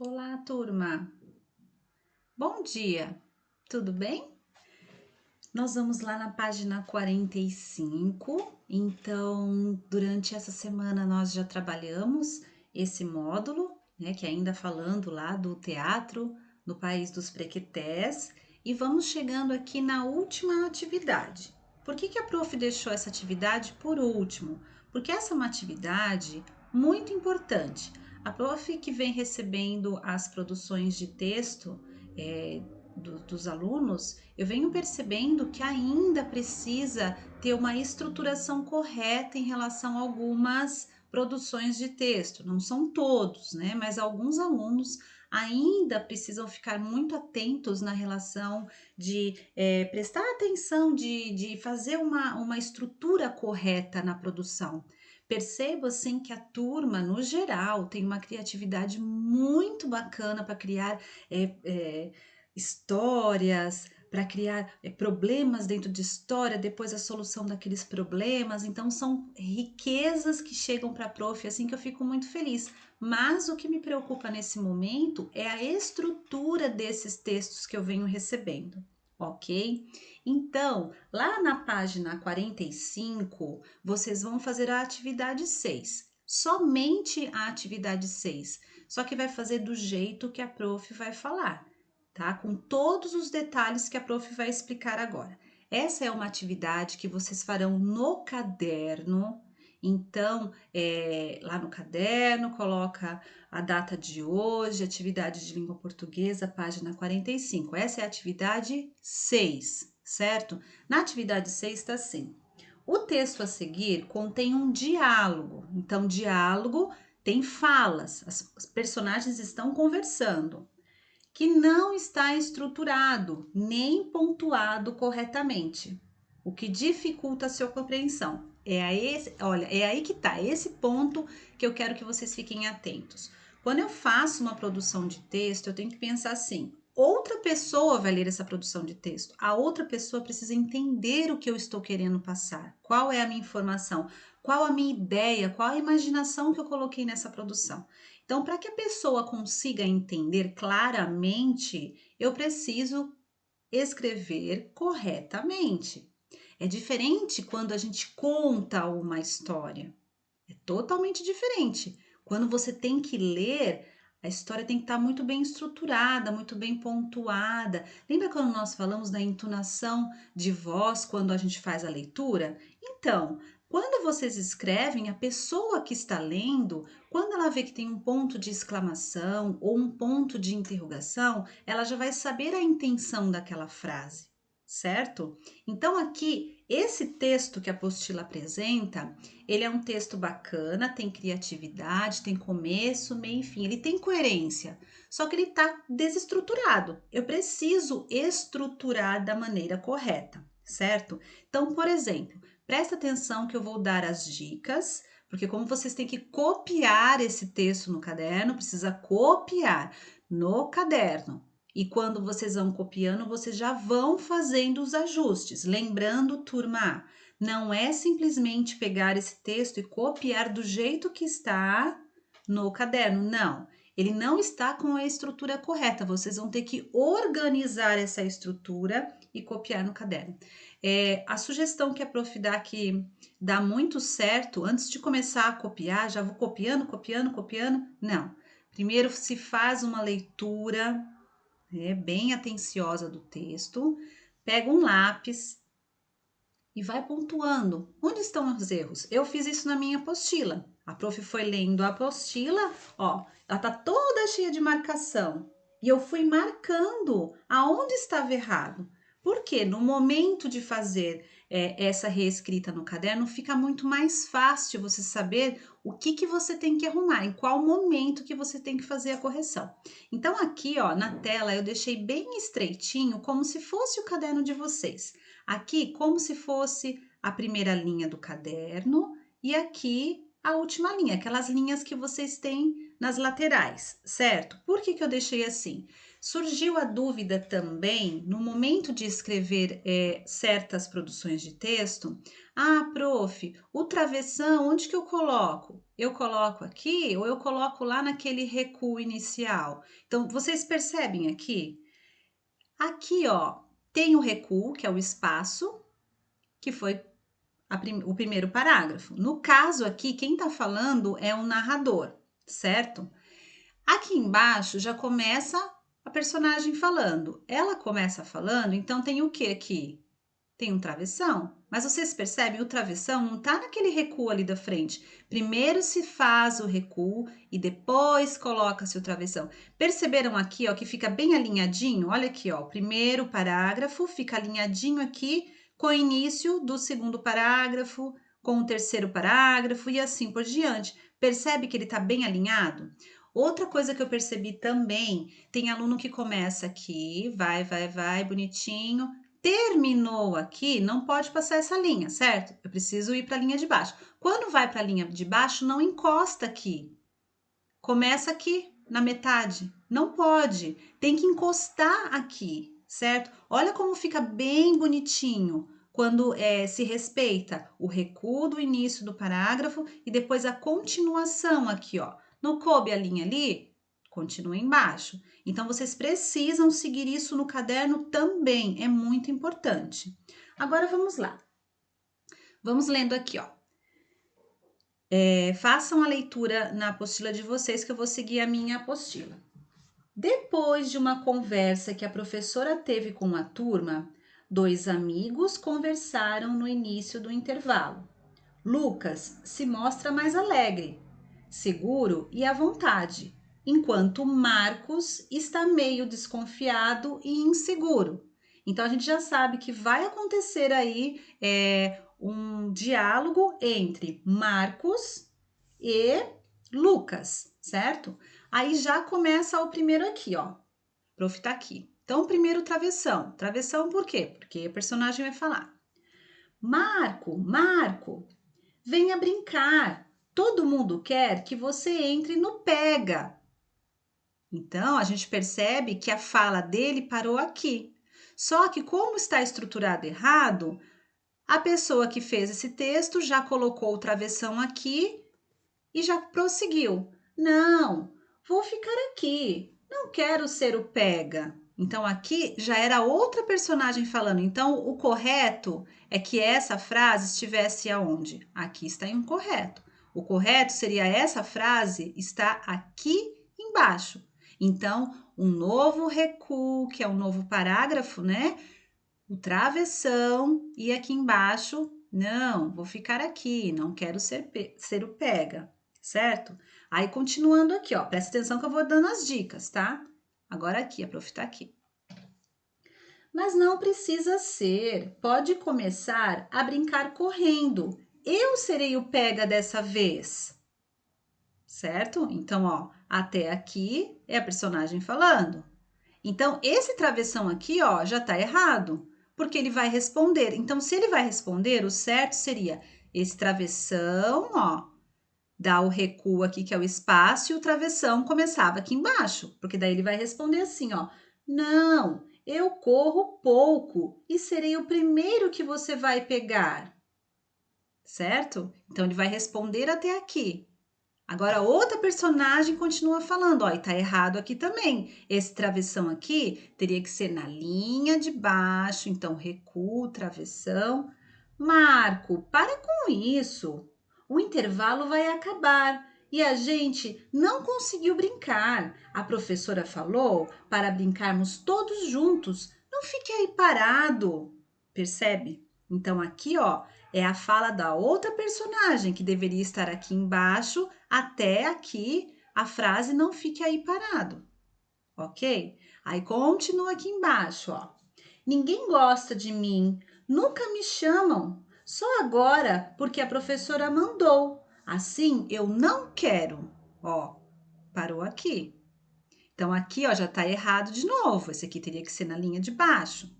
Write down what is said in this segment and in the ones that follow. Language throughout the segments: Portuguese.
Olá, turma! Bom dia! Tudo bem? Nós vamos lá na página 45. Então, durante essa semana nós já trabalhamos esse módulo, né, que ainda falando lá do teatro no País dos Prequetés, e vamos chegando aqui na última atividade. Por que a prof deixou essa atividade por último? Porque essa é uma atividade muito importante. A prof que vem recebendo as produções de texto dos alunos, eu venho percebendo que ainda precisa ter uma estruturação correta em relação a algumas produções de texto. Não são todos, né? Mas alguns alunos ainda precisam ficar muito atentos na relação de prestar atenção, de fazer uma estrutura correta na produção. Percebo assim que a turma, no geral, tem uma criatividade muito bacana para criar histórias, para criar problemas dentro de história, depois a solução daqueles problemas. Então, são riquezas que chegam para a prof, assim que eu fico muito feliz. Mas o que me preocupa nesse momento é a estrutura desses textos que eu venho recebendo. Ok? Então, lá na página 45, vocês vão fazer a atividade 6. Somente a atividade 6. Só que vai fazer do jeito que a prof vai falar, tá? Com todos os detalhes que a prof vai explicar agora. Essa é uma atividade que vocês farão no caderno. Então, lá no caderno, coloca a data de hoje, atividade de língua portuguesa, página 45. Essa é a atividade 6, certo? Na atividade 6 está assim: o texto a seguir contém um diálogo. Então, diálogo tem falas, os personagens estão conversando, que não está estruturado nem pontuado corretamente, o que dificulta a sua compreensão. É aí que está esse ponto que eu quero que vocês fiquem atentos. Quando eu faço uma produção de texto, eu tenho que pensar assim: outra pessoa vai ler essa produção de texto, a outra pessoa precisa entender o que eu estou querendo passar, qual é a minha informação, qual a minha ideia, qual a imaginação que eu coloquei nessa produção. Então, para que a pessoa consiga entender claramente, eu preciso escrever corretamente. É diferente quando a gente conta uma história. É totalmente diferente. Quando você tem que ler, a história tem que estar muito bem estruturada, muito bem pontuada. Lembra quando nós falamos da entonação de voz quando a gente faz a leitura? Então, quando vocês escrevem, a pessoa que está lendo, quando ela vê que tem um ponto de exclamação ou um ponto de interrogação, ela já vai saber a intenção daquela frase, certo? Então, aqui, esse texto que a apostila apresenta, ele é um texto bacana, tem criatividade, tem começo, meio e fim, ele tem coerência, só que ele está desestruturado. Eu preciso estruturar da maneira correta, certo? Então, por exemplo, presta atenção que eu vou dar as dicas, porque como vocês têm que copiar esse texto no caderno, precisa copiar no caderno. E quando vocês vão copiando, vocês já vão fazendo os ajustes. Lembrando, turma, não é simplesmente pegar esse texto e copiar do jeito que está no caderno, não. Ele não está com a estrutura correta, vocês vão ter que organizar essa estrutura e copiar no caderno. A sugestão que a prof dá que dá muito certo, antes de começar a copiar, já vou copiando, copiando, copiando, não. Primeiro se faz uma leitura bem atenciosa do texto, pega um lápis e vai pontuando. Onde estão os erros? Eu fiz isso na minha apostila. A prof foi lendo a apostila, ó, ela tá toda cheia de marcação. E eu fui marcando aonde estava errado. Porque no momento de fazer essa reescrita no caderno, fica muito mais fácil você saber o que você tem que arrumar, em qual momento que você tem que fazer a correção. Então aqui, ó, na tela eu deixei bem estreitinho, como se fosse o caderno de vocês. Aqui, como se fosse a primeira linha do caderno, e aqui a última linha, aquelas linhas que vocês têm nas laterais, certo? Por que eu deixei assim? Surgiu a dúvida também, no momento de escrever certas produções de texto, prof, o travessão, onde que eu coloco? Eu coloco aqui ou eu coloco lá naquele recuo inicial? Então, vocês percebem aqui? Aqui, ó, tem o recuo, que é o espaço, que foi o primeiro parágrafo. No caso aqui, quem está falando é um narrador, certo? Aqui embaixo já começa a personagem falando. Ela começa falando, então tem o que aqui? Tem um travessão. Mas vocês percebem, o travessão não está naquele recuo ali da frente. Primeiro se faz o recuo e depois coloca-se o travessão. Perceberam aqui, ó, que fica bem alinhadinho? Olha aqui, ó, o primeiro parágrafo fica alinhadinho aqui com o início do segundo parágrafo, com o terceiro parágrafo e assim por diante. Percebe que ele está bem alinhado? Outra coisa que eu percebi também, tem aluno que começa aqui, vai, bonitinho, terminou aqui, não pode passar essa linha, certo? Eu preciso ir para a linha de baixo. Quando vai para a linha de baixo, não encosta aqui. Começa aqui, na metade. Não pode. Tem que encostar aqui, certo? Olha como fica bem bonitinho quando se respeita o recuo do início do parágrafo e depois a continuação aqui, ó. Não coube a linha ali? Continua embaixo. Então, vocês precisam seguir isso no caderno também, é muito importante. Agora, vamos lá. Vamos lendo aqui, ó. Façam a leitura na apostila de vocês, que eu vou seguir a minha apostila. Depois de uma conversa que a professora teve com a turma, 2 amigos conversaram no início do intervalo. Lucas se mostra mais alegre, seguro e à vontade, enquanto Marcos está meio desconfiado e inseguro. Então a gente já sabe que vai acontecer aí um diálogo entre Marcos e Lucas, certo? Aí já começa o primeiro aqui, ó. Prof tá aqui. Então, primeiro travessão. Travessão por quê? Porque o personagem vai falar. Marco, venha brincar. Todo mundo quer que você entre no pega. Então, a gente percebe que a fala dele parou aqui. Só que como está estruturado errado, a pessoa que fez esse texto já colocou o travessão aqui e já prosseguiu. Não, vou ficar aqui. Não quero ser o pega. Então, aqui já era outra personagem falando. Então, o correto é que essa frase estivesse aonde? Aqui está incorreto. O correto seria essa frase está aqui embaixo. Então, um novo recuo, que é um novo parágrafo, né? O travessão e aqui embaixo, não, vou ficar aqui, não quero ser o pega, certo? Aí, continuando aqui, ó, presta atenção que eu vou dando as dicas, tá? Agora aqui, a prof tá aqui. Mas não precisa ser, pode começar a brincar correndo. Eu serei o pega dessa vez, certo? Então, ó, até aqui é a personagem falando. Então, esse travessão aqui, ó, já tá errado, porque ele vai responder. Então, se ele vai responder, o certo seria esse travessão, ó, dá o recuo aqui, que é o espaço, e o travessão começava aqui embaixo, porque daí ele vai responder assim, ó, não, eu corro pouco e serei o primeiro que você vai pegar, certo? Então, ele vai responder até aqui. Agora, outra personagem continua falando, ó, e tá errado aqui também. Esse travessão aqui teria que ser na linha de baixo, então recuo, travessão. Marco, para com isso. O intervalo vai acabar e a gente não conseguiu brincar. A professora falou para brincarmos todos juntos. Não fique aí parado. Percebe? Então, aqui, ó, é a fala da outra personagem que deveria estar aqui embaixo até aqui a frase não fique aí parado, ok? Aí continua aqui embaixo, ó. Ninguém gosta de mim, nunca me chamam, só agora porque a professora mandou. Assim eu não quero, ó. Parou aqui. Então aqui, ó, já tá errado de novo. Esse aqui teria que ser na linha de baixo.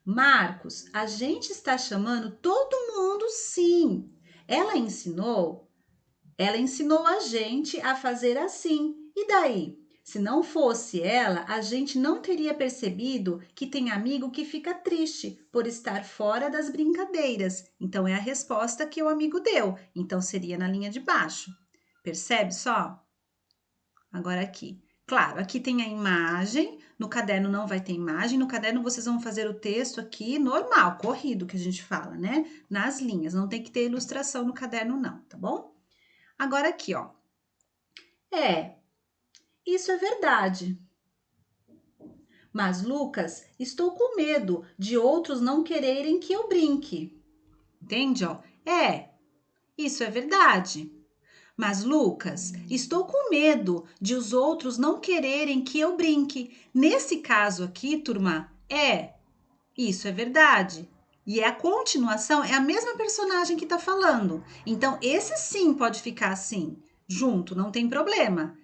Marcos, a gente está chamando todo mundo sim. Ela ensinou Ela ensinou a gente a fazer assim. E daí? Se não fosse ela, a gente não teria percebido que tem amigo que fica triste por estar fora das brincadeiras. Então, é a resposta que o amigo deu. Então, seria na linha de baixo. Percebe só? Agora aqui. Claro, aqui tem a imagem, no caderno não vai ter imagem, no caderno vocês vão fazer o texto aqui normal, corrido que a gente fala, né? Nas linhas, não tem que ter ilustração no caderno não, tá bom? Agora aqui, ó. Isso é verdade. Mas, Lucas, estou com medo de outros não quererem que eu brinque. Entende, ó? Isso é verdade. Mas, Lucas, estou com medo de os outros não quererem que eu brinque. Nesse caso aqui, turma, isso é verdade. E é a continuação, é a mesma personagem que tá falando. Então, esse sim pode ficar assim, junto, não tem problema.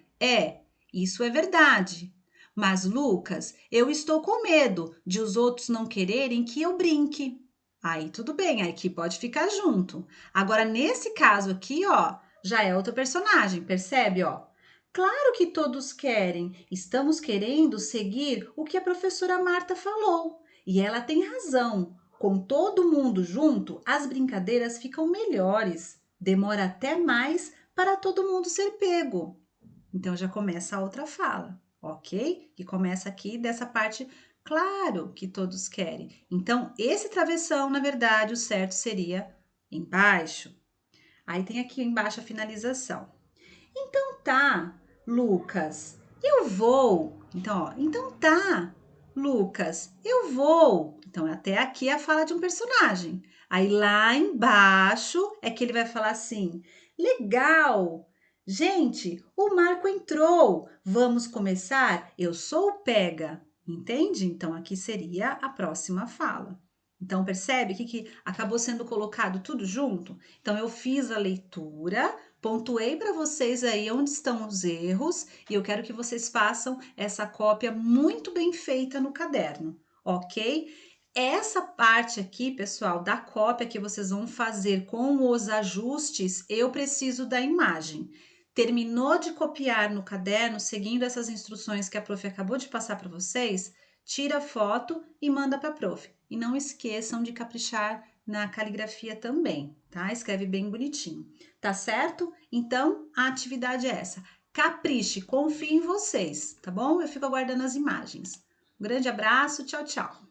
Isso é verdade. Mas, Lucas, eu estou com medo de os outros não quererem que eu brinque. Aí tudo bem, aí aqui pode ficar junto. Agora, nesse caso aqui, ó, já é outro personagem, percebe, ó? Claro que todos querem. Estamos querendo seguir o que a professora Marta falou. E ela tem razão. Com todo mundo junto, as brincadeiras ficam melhores. Demora até mais para todo mundo ser pego. Então já começa a outra fala, ok? Que começa aqui dessa parte, claro que todos querem. Então, esse travessão, na verdade, o certo seria embaixo. Aí tem aqui embaixo a finalização. Então tá, Lucas, eu vou. Então, ó, então tá, Lucas, eu vou. Então, até aqui é a fala de um personagem. Aí lá embaixo é que ele vai falar assim: legal, gente, o Marco entrou. Vamos começar? Eu sou o Pega. Entende? Então, aqui seria a próxima fala. Então, percebe que acabou sendo colocado tudo junto? Então, eu fiz a leitura, pontuei para vocês aí onde estão os erros e eu quero que vocês façam essa cópia muito bem feita no caderno, ok? Essa parte aqui, pessoal, da cópia que vocês vão fazer com os ajustes, eu preciso da imagem. Terminou de copiar no caderno, seguindo essas instruções que a prof acabou de passar para vocês, tira a foto e manda para a prof. E não esqueçam de caprichar na caligrafia também, tá? Escreve bem bonitinho, tá certo? Então, a atividade é essa. Capriche, confie em vocês, tá bom? Eu fico aguardando as imagens. Um grande abraço, tchau, tchau.